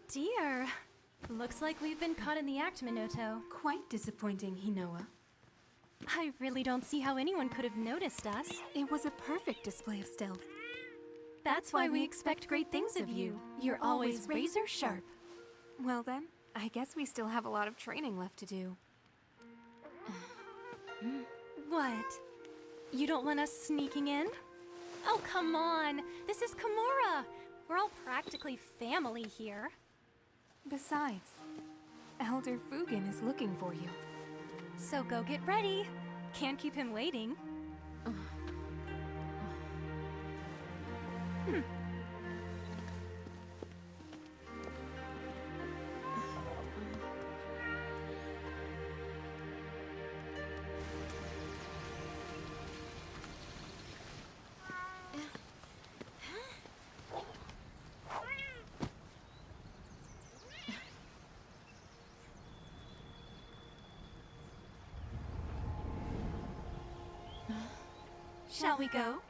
dear. Looks like we've been caught in the act, Minoto. Quite disappointing, Hinoa. I really don't see how anyone could have noticed us. It was a perfect display of stealth. That's why we expect great things of you. You're always razor sharp. Well then, I guess we still have a lot of training left to do. What? You don't want us sneaking in? Oh, come on. This is Kimura. We're all practically family here. Besides, Elder Fugen is looking for you. So go get ready. Can't keep him waiting. Shall we go?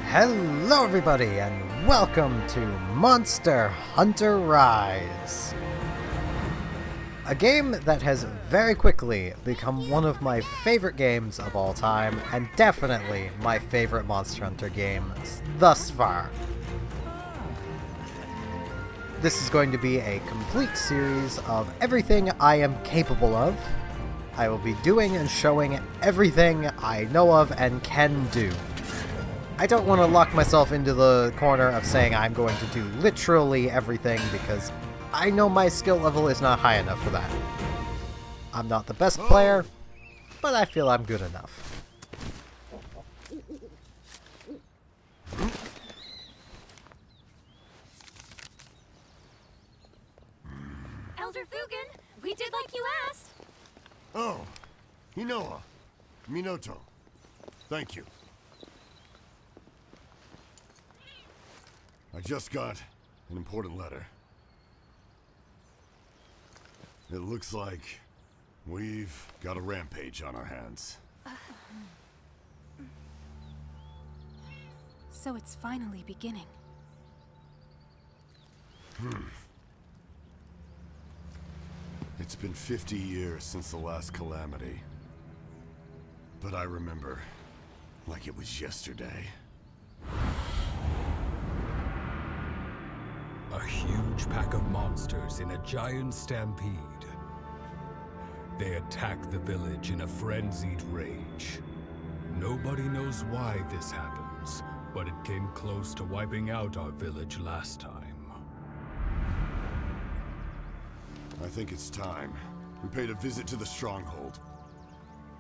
Hello everybody and welcome to Monster Hunter Rise! A game that has very quickly become one of my favorite games of all time and definitely my favorite Monster Hunter game thus far. This is going to be a complete series of everything I am capable of. I will be doing and showing everything I know of and can do. I don't want to lock myself into the corner of saying I'm going to do literally everything because I know my skill level is not high enough for that. I'm not the best player, but I feel I'm good enough. Elder Fugen, we did like you asked. Oh, Hinoa, Minoto, thank you. I just got an important letter. It looks like we've got a rampage on our hands. So it's finally beginning. It's been 50 years since the last calamity. But I remember like it was yesterday. A huge pack of monsters in a giant stampede. They attack the village in a frenzied rage. Nobody knows why this happens, but it came close to wiping out our village last time. I think it's time. We paid a visit to the stronghold.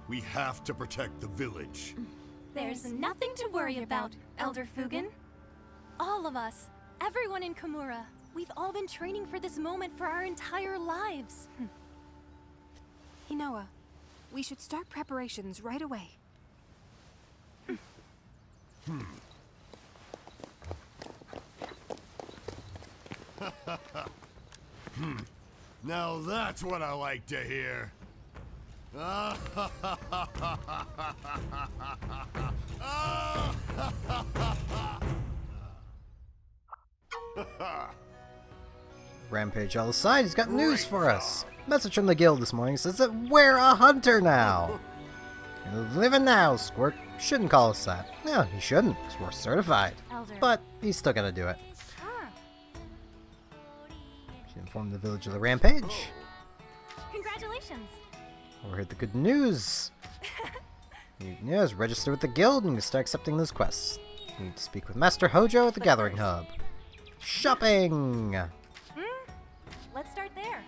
We have to protect the village. There's nothing to worry about, Elder Fugen. All of us, everyone in Kimura, we've all been training for this moment for our entire lives. Hinoa, we should start preparations right away. Now that's what I like to hear. Rampage all aside, he's got news for us. Message from the guild this morning says that we're a hunter now. You're living now, Squirt. Shouldn't call us that. No, he shouldn't, because we're certified. Elder. But he's still gonna do it. Ah, She informed the village of the rampage. congratulations. We heard the good news. Yes, register with the guild and you can start accepting those quests. You need to speak with Master Hojo at the Gathering Hub. Shopping! Let's start there.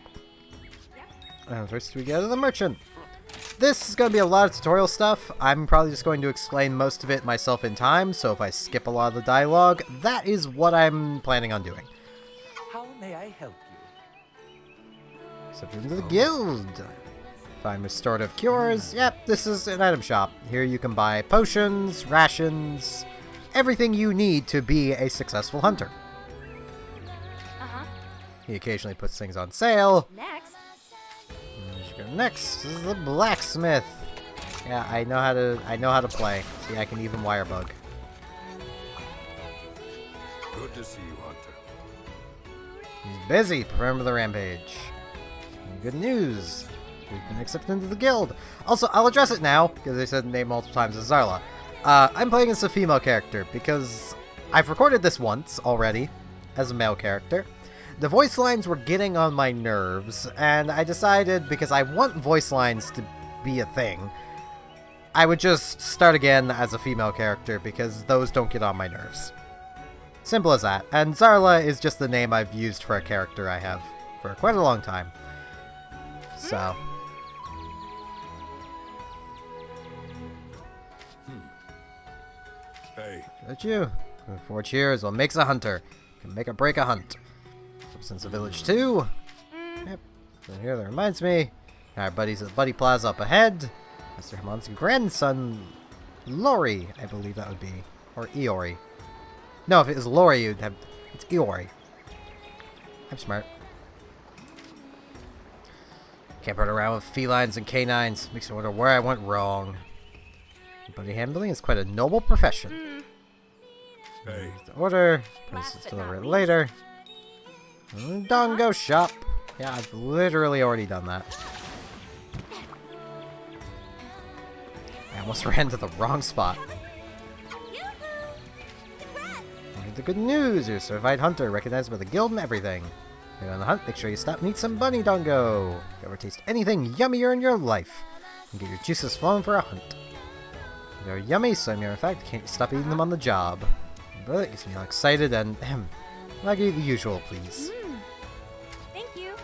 And first we go to the merchant. This is going to be a lot of tutorial stuff. I'm probably just going to explain most of it myself in time, so if I skip a lot of the dialogue, that is what I'm planning on doing. How may I help you? Accept into the guild. Find restorative cures. Yep, this is an item shop. Here you can buy potions, rations, everything you need to be a successful hunter. Uh-huh. He occasionally puts things on sale. Next. As Next is the blacksmith. Yeah, I know how to play. See, I can even wire bug. Good to see you, Hunter. He's busy preparing for the rampage. And good news. We've been accepted into the guild. Also, I'll address it now, because they said the name multiple times as Zarla. I'm playing as a female character, because I've recorded this once already, as a male character. The voice lines were getting on my nerves, and I decided, because I want voice lines to be a thing, I would just start again as a female character, because those don't get on my nerves. Simple as that. And Zarla is just the name I've used for a character I have for quite a long time. So. Hey. That's you. 4 cheers. What makes a hunter? Can make or break a hunt. Since the village 2. Yep. And here that reminds me. Our buddies at Buddy Plaza up ahead. Mr. Hamon's grandson, Lori, I believe that would be. Or Eori. No, if it was Lori, you'd have... It's Eori. I'm smart. Can't run around with felines and canines. Makes me wonder where I went wrong. Buddy handling is quite a noble profession. Hey. Order. Prices deliver it later. Dongo shop. Yeah, I've literally already done that. I almost ran to the wrong spot. The good news, you're a certified hunter, recognized by the guild and everything. If you're on the hunt, make sure you stop and eat some bunny dongo. If you ever taste anything yummier in your life, and get your juices flowing for a hunt. They're yummy, so in fact, can't stop eating them on the job. But it gets me all excited and, I'll give you the usual, please. Thank you.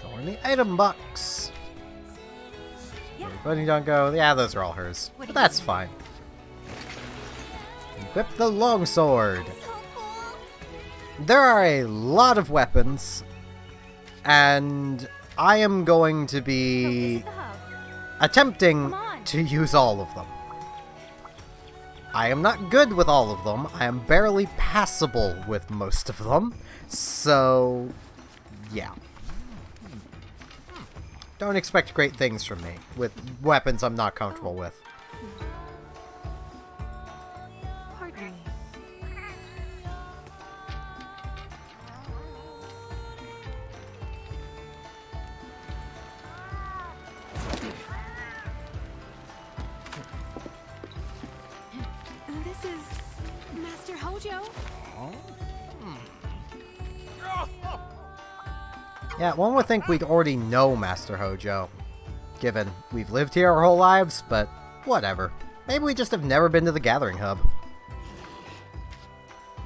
Go in the item box. Yeah. Bunny dongo, yeah, those are all hers. But that's fine. Equip the longsword. There are a lot of weapons, and I am going to be attempting to use all of them. I am not good with all of them. I am barely passable with most of them. So, yeah. Don't expect great things from me with weapons I'm not comfortable with. Pardon me. This is Master Hojo. Yeah, one would think we'd already know Master Hojo, given we've lived here our whole lives, but whatever. Maybe we just have never been to the Gathering Hub.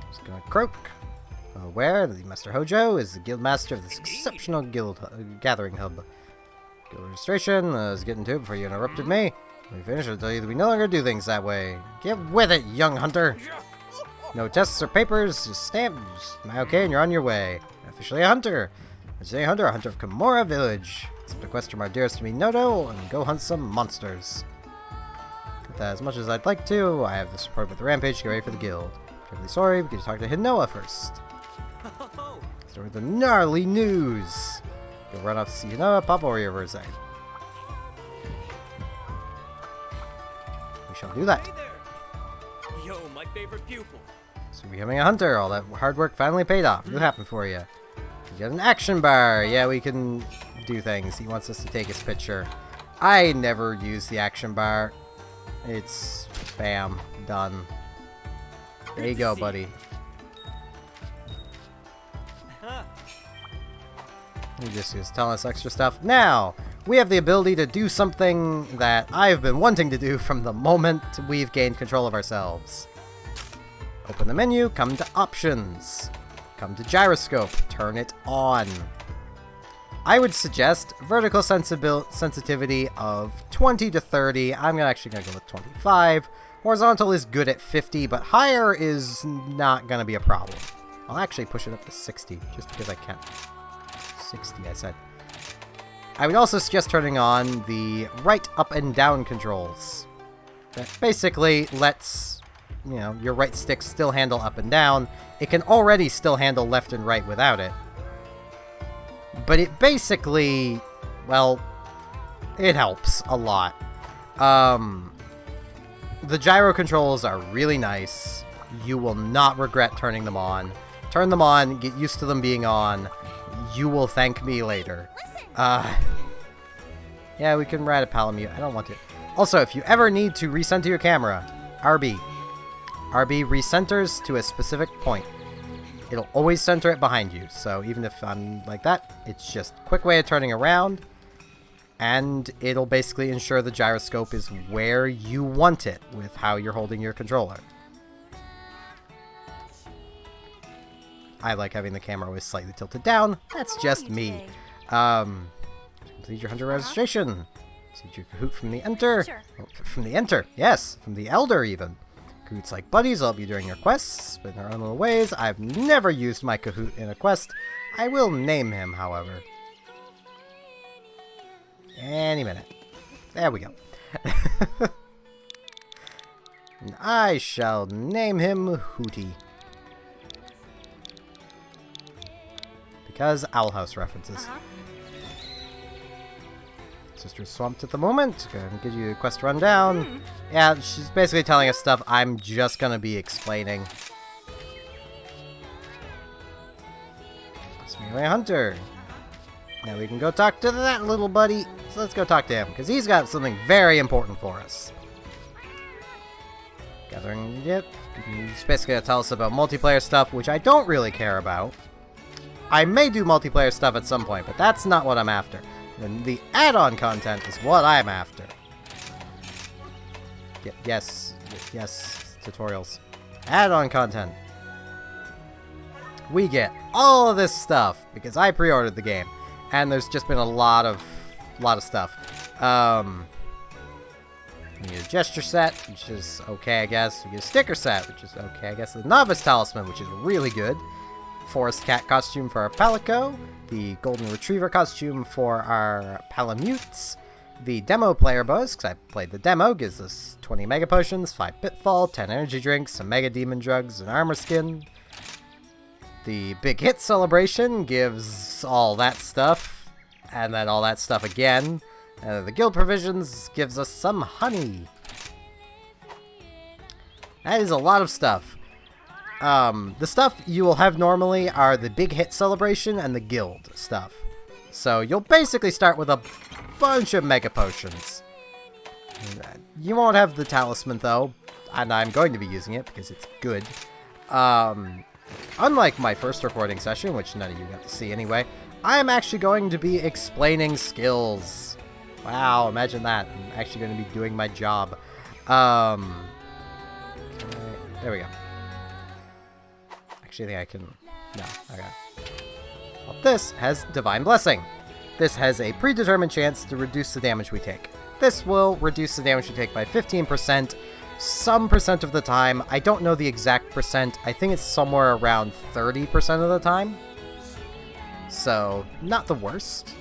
Just gonna croak. Aware that Master Hojo is the guild master of this exceptional Gathering Hub. Guild registration, I was getting to it before you interrupted me. When we finish, I'll tell you that we no longer do things that way. Get with it, young hunter! No tests or papers, just stamp, just okay, and you're on your way. Officially a hunter! Today, hunter, a hunter of Kimura Village. Accept a quest from our dearest Minoto and go hunt some monsters. With that, as much as I'd like to, I have this report with the rampage to get ready for the guild. Terribly sorry, we need to talk to Hinoa first. Start with the gnarly news. You'll run off to see Hinoa, pop over your Verze. We shall do that. Hey there. Yo, my favorite pupil. So becoming a hunter, all that hard work finally paid off. What happened for you? You get an action bar. Yeah, we can do things. He wants us to take his picture. I never use the action bar. It's bam, done. There you go, buddy. He just is telling us extra stuff. Now, we have the ability to do something that I've been wanting to do from the moment we've gained control of ourselves. Open the menu, come to options. Come to gyroscope, turn it on. I would suggest vertical sensitivity of 20 to 30. I'm actually going to go with 25. Horizontal is good at 50, but higher is not going to be a problem. I'll actually push it up to 60, just because I can. 60, I said. I would also suggest turning on the right up and down controls. That basically lets, you know, your right stick still handle up and down. It can already still handle left and right without it. but it basically, well, it helps a lot. The gyro controls are really nice. You will not regret turning them on. Turn them on, get used to them being on. You will thank me later. Yeah, we can ride a Palamute. I don't want to. Also, if you ever need to recenter your camera, RB. RB recenters to a specific point. It'll always center it behind you. So even if I'm like that, it's just a quick way of turning around. And it'll basically ensure the gyroscope is where you want it with how you're holding your controller. I like having the camera always slightly tilted down. That's just me. Complete your hunter registration. Receive your Kahoot from the Enter. Sure. Oh, from the Enter, yes. From the Elder, even. Kahoots like buddies will help you during your quests, but in their own little ways. I've never used my Kahoot in a quest. I will name him, however. Any minute. There we go. And I shall name him Hootie. Because Owl House references. Sister's swamped at the moment. Go ahead and give you a quest rundown. Yeah, she's basically telling us stuff I'm just gonna be explaining. It's Melee Hunter. Now we can go talk to that little buddy. So let's go talk to him, because he's got something very important for us. Gathering, yep. He's basically gonna tell us about multiplayer stuff, which I don't really care about. I may do multiplayer stuff at some point, but that's not what I'm after. And the add-on content is what I'm after. Yes, tutorials. Add-on content. We get all of this stuff because I pre-ordered the game, and there's just been a lot of stuff. We get a gesture set, which is okay, I guess. We get a sticker set, which is okay, I guess. The novice talisman, which is really good. Forest cat costume for our Palico. The golden retriever costume for our Palamutes. The demo player bonus, because I played the demo, gives us 20 mega potions, 5 pitfall, 10 energy drinks, some mega demon drugs, an armor skin. The big hit celebration gives all that stuff, and then all that stuff again. The guild provisions gives us some honey. That is a lot of stuff. The stuff you will have normally are the big hit celebration and the guild stuff. So you'll basically start with a bunch of mega potions. You won't have the talisman though, and I'm going to be using it because it's good. Unlike my first recording session, which none of you got to see anyway, I am actually going to be explaining skills. Wow, imagine that. I'm actually going to be doing my job. There we go. Actually, I think I can... No, okay. Well, this has Divine Blessing. This has a predetermined chance to reduce the damage we take. This will reduce the damage we take by 15%, some percent of the time. I don't know the exact percent. I think it's somewhere around 30% of the time. So, not the worst.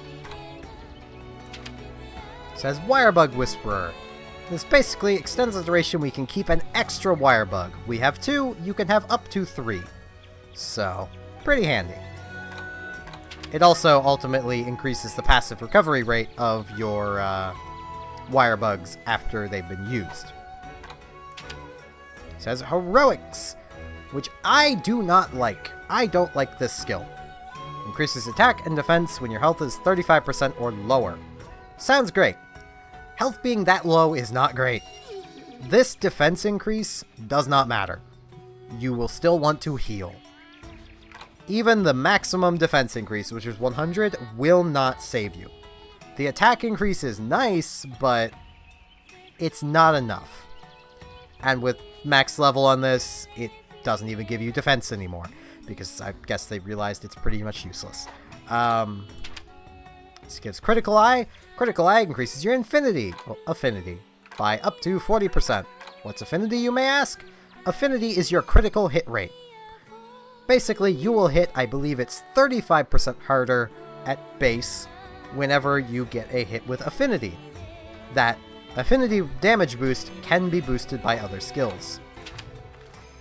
It says Wirebug Whisperer. This basically extends the duration we can keep an extra Wirebug. We have 2, you can have up to 3. So, pretty handy. It also ultimately increases the passive recovery rate of your Wirebugs after they've been used. It says Heroics, which I do not like. I don't like this skill. Increases attack and defense when your health is 35% or lower. Sounds great. Health being that low is not great. This defense increase does not matter. You will still want to heal. Even the maximum defense increase, which is 100, will not save you. The attack increase is nice, but it's not enough. And with max level on this, it doesn't even give you defense anymore, because I guess they realized it's pretty much useless. This gives Critical Eye. Critical Eye increases your affinity by up to 40%. What's affinity, you may ask? Affinity is your critical hit rate. Basically, you will hit, I believe it's 35% harder at base whenever you get a hit with affinity. That affinity damage boost can be boosted by other skills.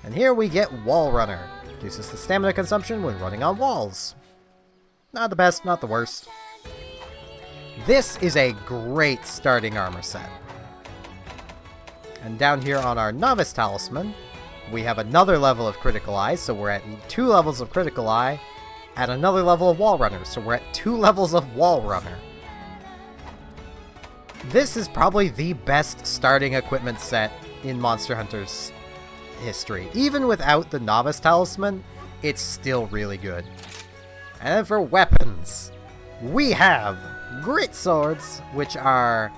And here we get Wall Runner. Reduces the stamina consumption when running on walls. Not the best, not the worst. This is a great starting armor set. And down here on our Novice Talisman, we have another level of Critical Eye, so we're at 2 levels of Critical Eye, and another level of Wall Runner, so we're at 2 levels of Wall Runner. This is probably the best starting equipment set in Monster Hunter's history. Even without the Novice Talisman, it's still really good. And then for weapons, we have Grit Swords, which are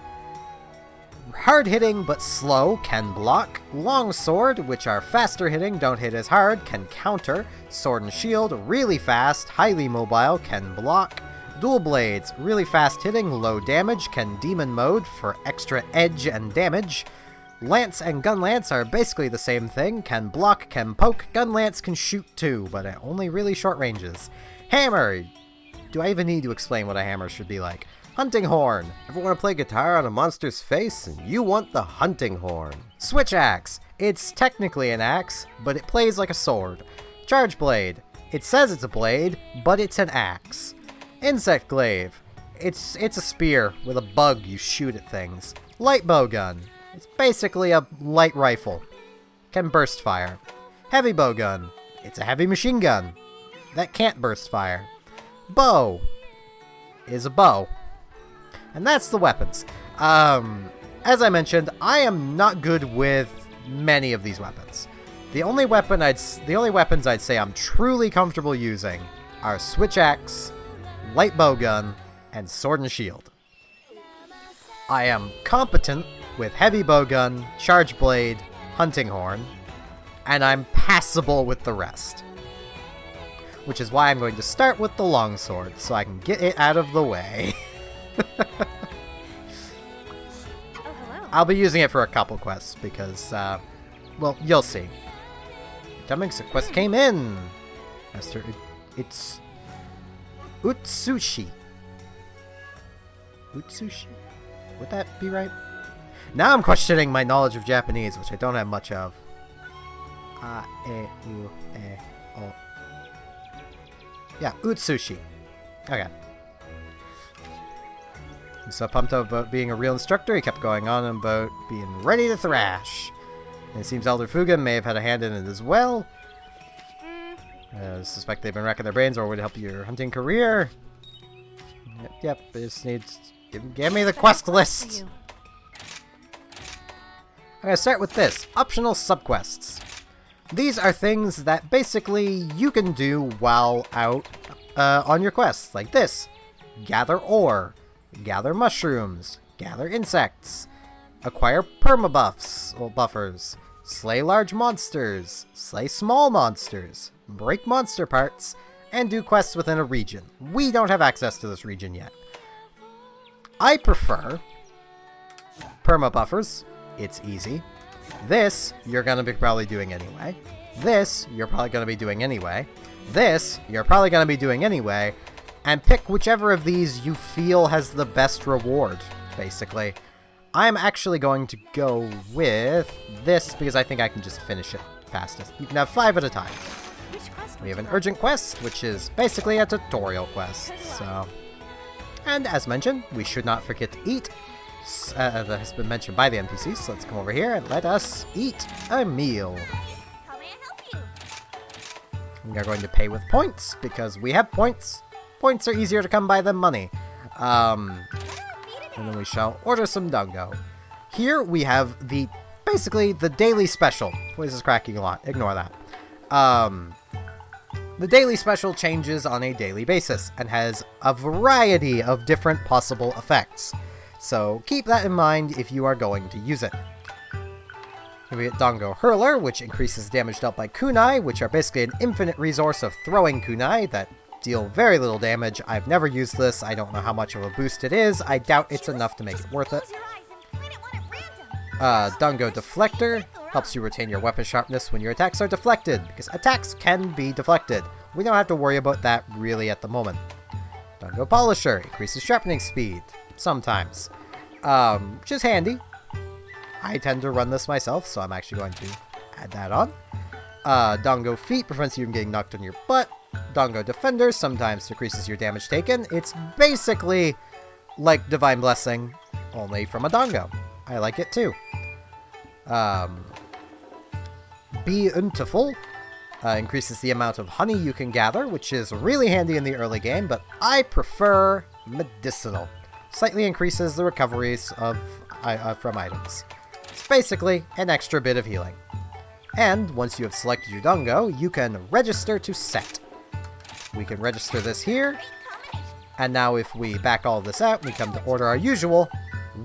hard-hitting but slow, can block. Long Sword, which are faster-hitting, don't hit as hard, can counter. Sword and Shield, really fast, highly mobile, can block. Dual Blades, really fast-hitting, low damage, can Demon Mode for extra edge and damage. Lance and Gun Lance are basically the same thing, can block, can poke. Gun Lance can shoot too, but at only really short ranges. Hammer! Do I even need to explain what a hammer should be like? Hunting Horn. Ever want to play guitar on a monster's face? You want the hunting horn. Switch Axe. It's technically an axe, but it plays like a sword. Charge Blade. It says it's a blade, but it's an axe. Insect Glaive. It's a spear with a bug you shoot at things. Light Bowgun. It's basically a light rifle. Can burst fire. Heavy Bowgun. It's a heavy machine gun that can't burst fire. Bow is a bow. And that's the weapons. As I mentioned, I am not good with many of these weapons. The only weapons I'd say I'm truly comfortable using are Switch Axe, Light Bowgun, and Sword and Shield. I am competent with Heavy Bowgun, Charge Blade, Hunting Horn, and I'm passable with the rest. Which is why I'm going to start with the Longsword, so I can get it out of the way. Oh, hello. I'll be using it for a couple quests, because, well, you'll see. Incoming quest came in! Master, it's Utsushi. Utsushi? Would that be right? Now I'm questioning my knowledge of Japanese, which I don't have much of. A-E-U-A-O. Yeah, Utsushi. Okay. I'm so pumped up about being a real instructor, he kept going on about being ready to thrash. And it seems Elder Fugen may have had a hand in it as well. I suspect they've been racking their brains or would help your hunting career. Yep, this needs... Give me the quest list! I'm gonna start with this. Optional subquests. These are things that basically you can do while out on your quests, like this. Gather ore, gather mushrooms, gather insects, acquire permabuffs, or buffers, slay large monsters, slay small monsters, break monster parts, and do quests within a region. We don't have access to this region yet. I prefer permabuffers. It's easy. This, you're gonna be probably doing anyway. This, you're probably gonna be doing anyway. This, you're probably gonna be doing anyway. And pick whichever of these you feel has the best reward, basically. I'm actually going to go with this because I think I can just finish it fastest. You can have 5 at a time. We have an urgent quest, which is basically a tutorial quest, so... And as mentioned, we should not forget to eat. That has been mentioned by the NPCs, so let's come over here and let us eat a meal. How may I help you? We are going to pay with points, because we have points. Points are easier to come by than money. And then we shall order some dango. Here we have basically the daily special. Voice is cracking a lot, ignore that. The daily special changes on a daily basis, and has a variety of different possible effects. So keep that in mind if you are going to use it. Then we get Dango Hurler, which increases damage dealt by kunai, which are basically an infinite resource of throwing kunai that deal very little damage. I've never used this. I don't know how much of a boost it is. I doubt it's enough to make it worth it. Dango Deflector helps you retain your weapon sharpness when your attacks are deflected, because attacks can be deflected. We don't have to worry about that really at the moment. Dango Polisher increases sharpening speed. Sometimes. Which is handy. I tend to run this myself, so I'm actually going to add that on. Dango Feet prevents you from getting knocked on your butt. Dongo Defender sometimes decreases your damage taken. It's basically like Divine Blessing, only from a Dongo. I like it too. Beautiful increases the amount of honey you can gather, which is really handy in the early game, but I prefer Medicinal. Slightly increases the recoveries of from items. It's basically an extra bit of healing. And once you have selected your Dongo, you can register to set. We can register this here, and now if we back all of this out, we come to order our usual,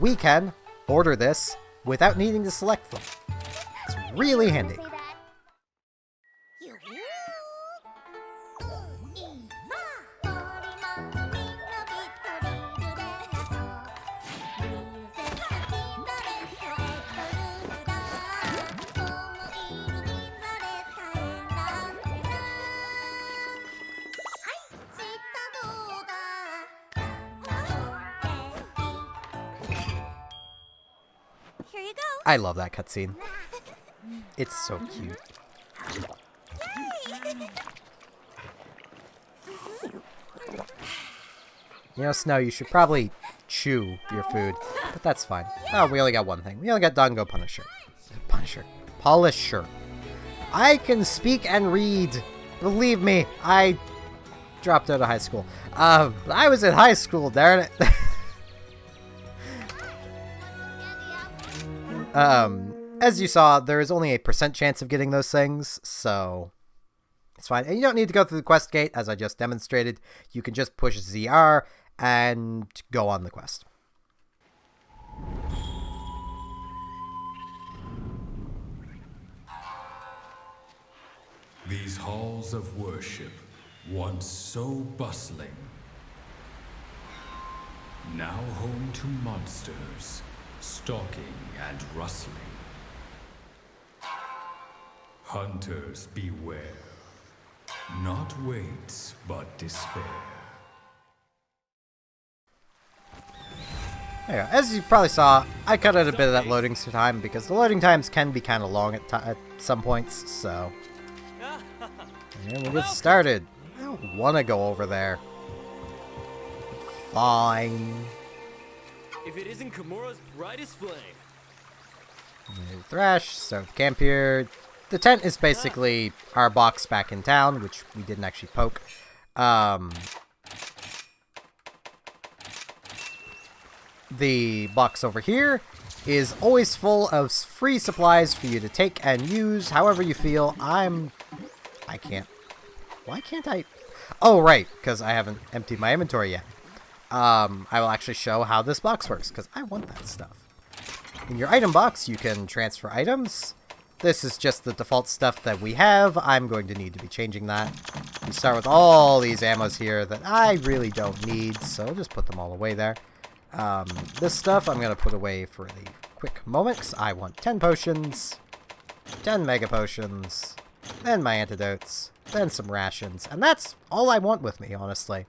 we can order this without needing to select them. It's really handy. Here you go. I love that cutscene. It's so cute. You know, Snow, you should probably chew your food, but that's fine. Oh, we only got one thing. We only got Dongo Punisher. Polisher. I can speak and read. Believe me, I dropped out of high school. I was in high school, darn it. As you saw, there is only a % chance of getting those things, so it's fine. And you don't need to go through the quest gate, as I just demonstrated. You can just push ZR and go on the quest. These halls of worship, once so bustling, now home to monsters, stalking and rustling. Hunters beware. Not wait, but despair. There you go. As you probably saw, I cut out a bit of that loading time because the loading times can be kind of long at some points, so... And we'll get started. I don't want to go over there. Fine. If it isn't Kimura's brightest flame. Thrash, start with camp here. The tent is basically our box back in town, which we didn't actually poke. The box over here is always full of free supplies for you to take and use however you feel. I can't. Why can't I? Oh, right, because I haven't emptied my inventory yet. I will actually show how this box works, because I want that stuff. In your item box, you can transfer items. This is just the default stuff that we have. I'm going to need to be changing that. We start with all these ammos here that I really don't need, so I'll just put them all away there. This stuff I'm going to put away for the quick moment, because I want 10 potions, 10 mega potions, then my antidotes, then some rations, and that's all I want with me, honestly.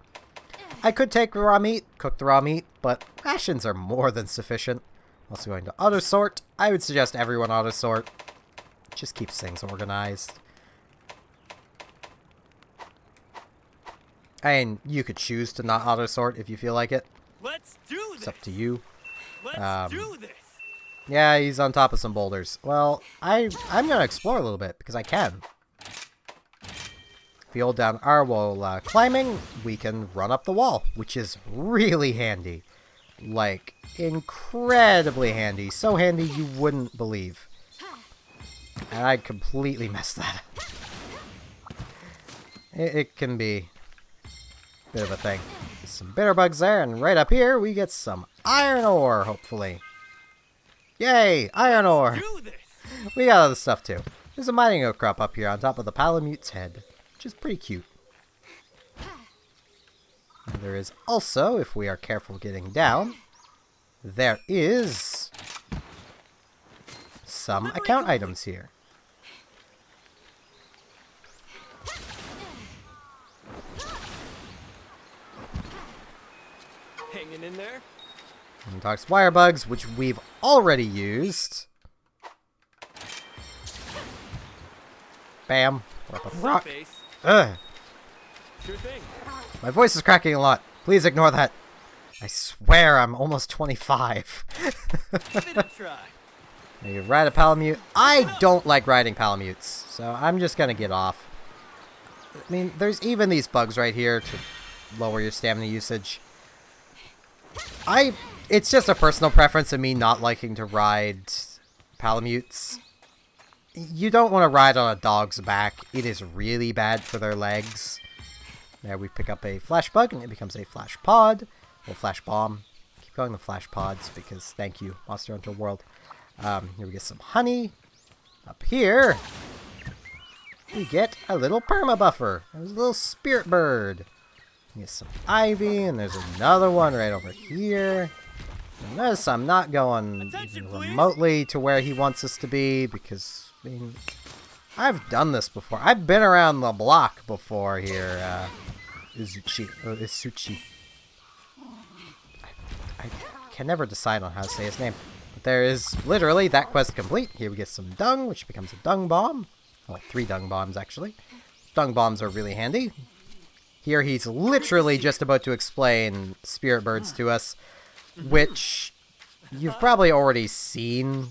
I could take raw meat, cook the raw meat, but rations are more than sufficient. Also going to auto-sort. I would suggest everyone auto-sort. Just keeps things organized. And you could choose to not auto-sort if you feel like it. Let's do this. It's up to you. Let's do this. Yeah, he's on top of some boulders. Well, I'm going to explore a little bit, because I can. If we hold down R while climbing, we can run up the wall, which is really handy. Like, incredibly handy. So handy you wouldn't believe. And I completely messed that up. It can be a bit of a thing. Some bitter bugs there, and right up here we get some iron ore, hopefully. Yay! Iron ore! We got other stuff too. There's a mining oak crop up here on top of the Palamute's head, which is pretty cute. And there is also, if we are careful getting down, there is some account items here. Hanging in there. And Tox wire bugs, which we've already used. Bam. Rock. Ugh. Sure thing. My voice is cracking a lot. Please ignore that. I swear I'm almost 25. Give it a try. You ride a Palamute. I don't like riding Palamutes, so I'm just gonna get off. I mean, there's even these bugs right here to lower your stamina usage. It's just a personal preference of me not liking to ride Palamutes. You don't want to ride on a dog's back. It is really bad for their legs. There we pick up a flash bug and it becomes a flash pod. Or flash bomb. Keep calling them flash pods because thank you, Monster Hunter World. Here we get some honey. Up here, we get a little perma buffer. There's a little spirit bird. We get some ivy, and there's another one right over here. And notice I'm not going even remotely to where he wants us to be because, I mean, I've done this before. I've been around the block before here, Isuchi. I can never decide on how to say his name. But there is literally that quest complete. Here we get some dung, which becomes a dung bomb. Well, 3 dung bombs, actually. Dung bombs are really handy. Here he's literally just about to explain spirit birds to us, which you've probably already seen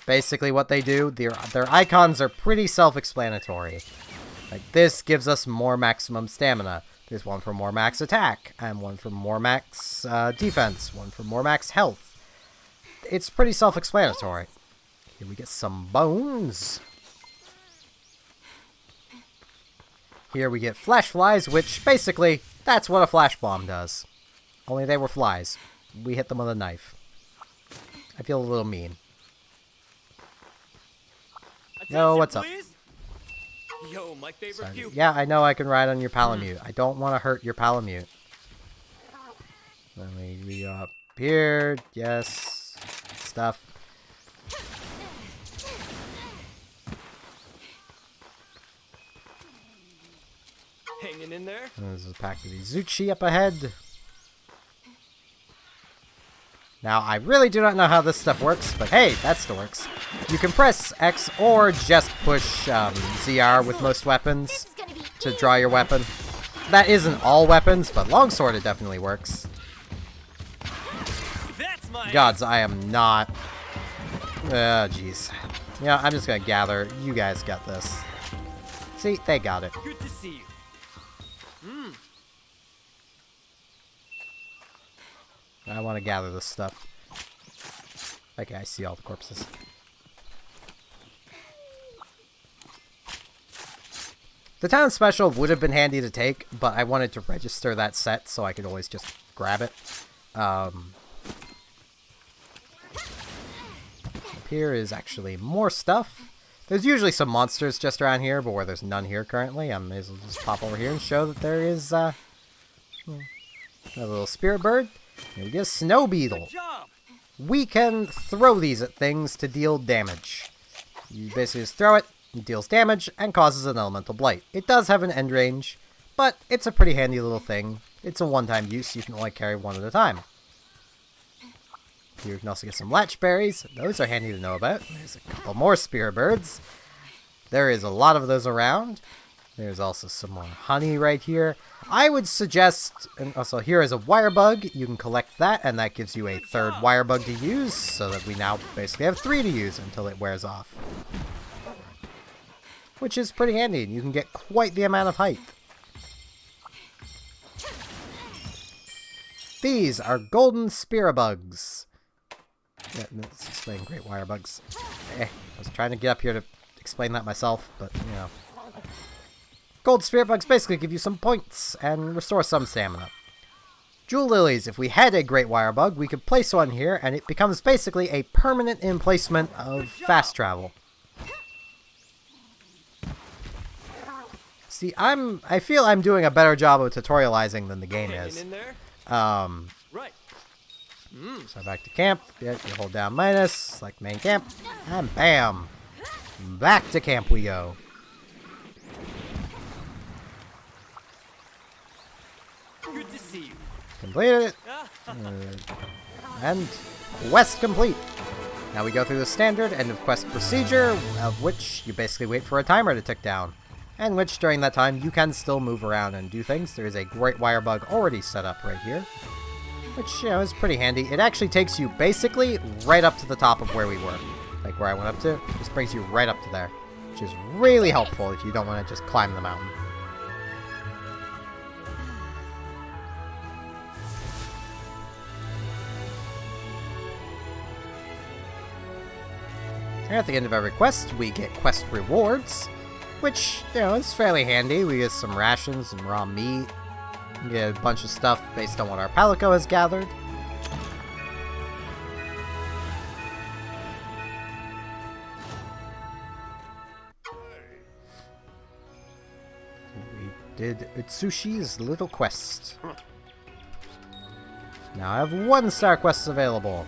basically what they do. Their icons are pretty self-explanatory. Like, this gives us more maximum stamina. There's one for more max attack, and one for more max defense, one for more max health. It's pretty self-explanatory. Here we get some bones. Here we get flash flies, which basically, that's what a flash bomb does. Only they were flies. We hit them with a knife. I feel a little mean. Yo, what's up? Yo, my favorite Sorry. pupil. Yeah, I know I can ride on your Palamute. I don't want to hurt your Palamute. Then we go up here. Yes. Stuff. Hanging in there. And there's a pack of Izuchi up ahead. Now, I really do not know how this stuff works, but hey, that still works. You can press X or just push ZR with most weapons to draw your weapon. That isn't all weapons, but longsword it definitely works. That's my Gods, I am not... jeez. Yeah, I'm just gonna gather. You guys got this. See, they got it. Good to see you. I want to gather this stuff. Okay, I see all the corpses. The town special would have been handy to take, but I wanted to register that set so I could always just grab it. Up here is actually more stuff. There's usually some monsters just around here, but where there's none here currently, I may as well just pop over here and show that there is a little spirit bird. Here we get a snow beetle. We can throw these at things to deal damage. You basically just throw it, it deals damage, and causes an elemental blight. It does have an end range, but it's a pretty handy little thing. It's a one-time use, you can only carry one at a time. Here you can also get some latch berries. Those are handy to know about. There's a couple more spirit birds. There is a lot of those around. There's also some more honey right here. I would suggest, and also here is a wire bug. You can collect that, and that gives you a 3rd wire bug to use, so that we now basically have 3 to use until it wears off. Which is pretty handy, and you can get quite the amount of height. These are golden spirabugs. Yeah, let's explain great wire bugs. I was trying to get up here to explain that myself, but, you know. Gold spirit bugs basically give you some points and restore some stamina. Jewel lilies, if we had a great wire bug, we could place one here, and it becomes basically a permanent emplacement of fast travel. See, I feel I'm doing a better job of tutorializing than the game is. Right. So back to camp. Yeah, you hold down minus, like main camp, and bam! Back to camp we go. Good to see you. Completed it. And quest complete. Now we go through the standard end of quest procedure, of which you basically wait for a timer to tick down. and which during that time you can still move around and do things. There is a great wire bug already set up right here, which, you know, is pretty handy. It actually takes you basically right up to the top of where we were. Like where I went up to, just brings you right up to there, which is really helpful if you don't want to just climb the mountain. And at the end of every quest, we get quest rewards, which, you know, is fairly handy. We get some rations and raw meat. We get a bunch of stuff based on what our Palico has gathered. We did Utsushi's little quest. Now I have 1-star quests available.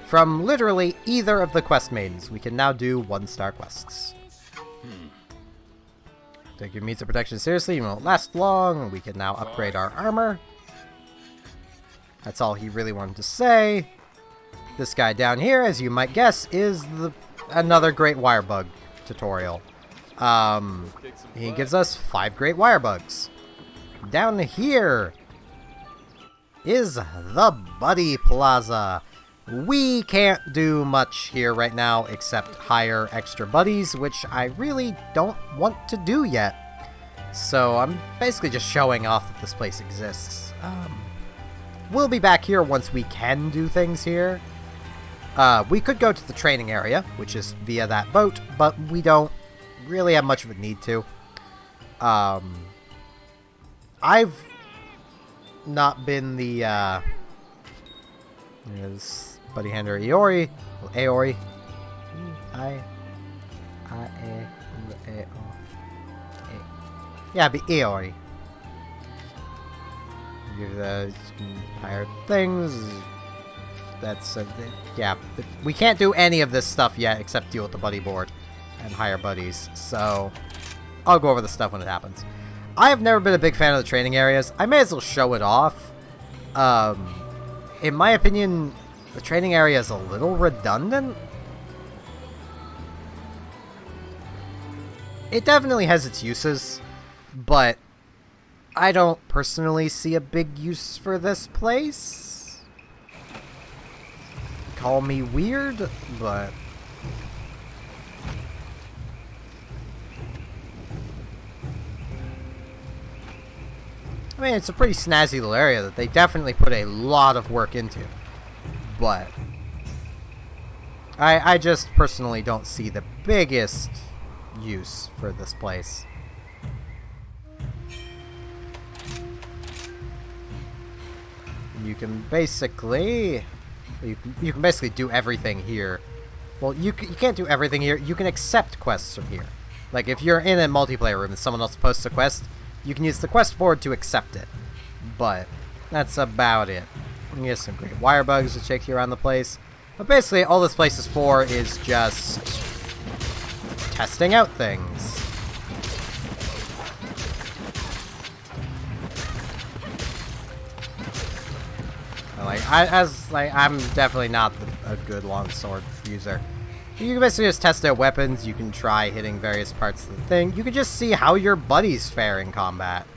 From literally either of the quest maidens, we can now do 1-star quests. Take your meats and protection seriously, you won't last long. We can now upgrade our armor. That's all he really wanted to say. This guy down here, as you might guess, is another great wire bug tutorial. He gives us 5 great wire bugs. Down here is the Buddy Plaza. We can't do much here right now except hire extra buddies, which I really don't want to do yet. So I'm basically just showing off that this place exists. We'll be back here once we can do things here. We could go to the training area, which is via that boat, but we don't really have much of a need to. I've not been the, buddy handler Aori. Yeah, be Aori. You can hire things. That's yeah. We can't do any of this stuff yet except deal with the buddy board and hire buddies. So I'll go over the stuff when it happens. I have never been a big fan of the training areas. I may as well show it off. In my opinion, the training area is a little redundant. It definitely has its uses, but I don't personally see a big use for this place. Call me weird, but I mean, it's a pretty snazzy little area that they definitely put a lot of work into. But I just personally don't see the biggest use for this place. You can basically do everything here. Well, you can't do everything here. You can accept quests from here. Like if you're in a multiplayer room and someone else posts a quest, you can use the quest board to accept it. But that's about it. You get some great wire bugs to take you around the place. But basically, all this place is for is just testing out things. I'm definitely not a good longsword user. You can basically just test out weapons. You can try hitting various parts of the thing. You can just see how your buddies fare in combat.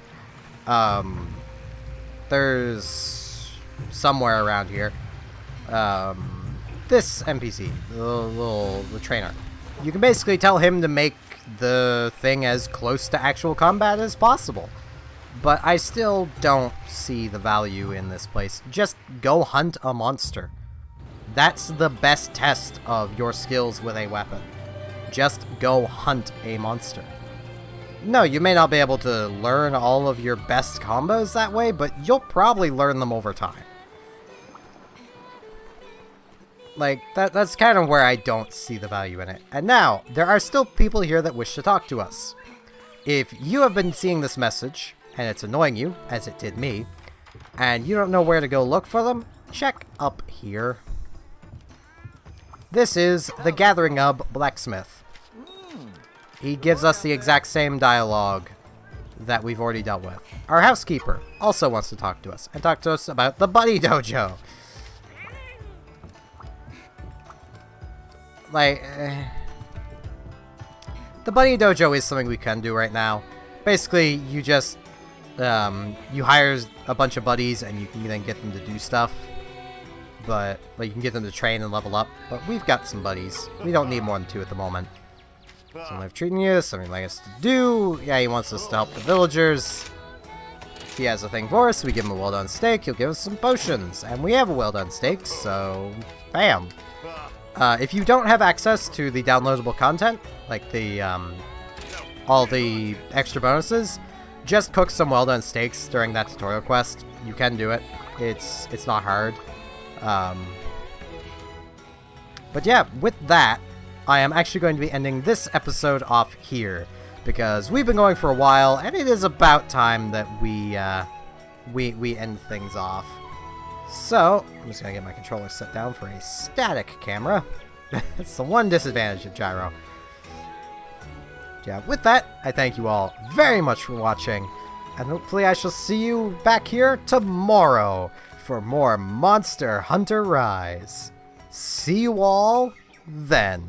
There's somewhere around here, this NPC, the trainer. You can basically tell him to make the thing as close to actual combat as possible. But I still don't see the value in this place. Just go hunt a monster. That's the best test of your skills with a weapon. Just go hunt a monster. No, you may not be able to learn all of your best combos that way, but you'll probably learn them over time. Like, that's kind of where I don't see the value in it. And now, there are still people here that wish to talk to us. If you have been seeing this message, and it's annoying you, as it did me, and you don't know where to go look for them, check up here. This is the Gathering Hub Blacksmith. He gives us the exact same dialogue that we've already dealt with. Our housekeeper also wants to talk to us, and talk to us about the Buddy Dojo. Like, the Buddy Dojo is something we can do right now. basically, you just, you hire a bunch of buddies and you can then get them to do stuff. But, like, you can get them to train and level up. But we've got some buddies. We don't need more than 2 at the moment. Some way of treating you, something like us to do. Yeah, he wants us to help the villagers. He has a thing for us. We give him a well-done steak. He'll give us some potions. And we have a well-done steak, so bam. If you don't have access to the downloadable content, like the, all the extra bonuses, just cook some well-done steaks during that tutorial quest. You can do it. It's not hard. But yeah, with that, I am actually going to be ending this episode off here, because we've been going for a while, and it is about time that we end things off. So, I'm just going to get my controller set down for a static camera. That's the one disadvantage of gyro. Yeah, with that, I thank you all very much for watching, and hopefully I shall see you back here tomorrow for more Monster Hunter Rise. See you all then.